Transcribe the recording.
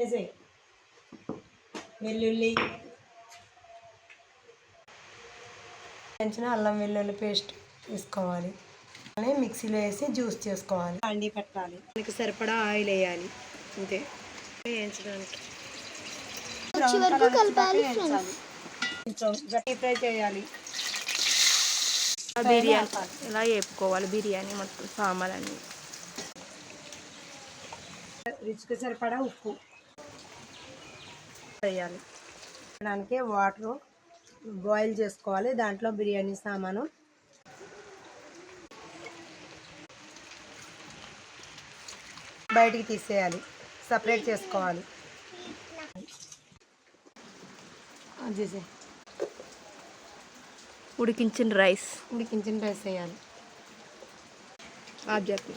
వేసేయి. వెల్లుల్లి, దంచిన అల్లం వెల్లుల్లి పేస్ట్ తీసుకోవాలి. మిక్సీలో వేసి జ్యూస్ చేసుకోవాలి. అండి పెట్టాలి. దానికి సరిపడా ఆయిల్ వేయాలి. అంతే. వేయించడానికి కొంచెం గట్టి ఫ్రై చేయాలి. బిర్యానీ ఇలా వేపుకోవాలి. బిర్యానీ మొత్తం సామాన్లన్నీ. రుచికి సరిపడా ఉప్పు వేయాలి. దానికి వాటర్ బాయిల్ చేసుకోవాలి. దాంట్లో బిర్యానీ సామాను బయటికి తీసేయాలి. సపరేట్ చేసుకోవాలి. ఉడికించిన రైస్ వేయాలి. ఆబ్జెక్ట్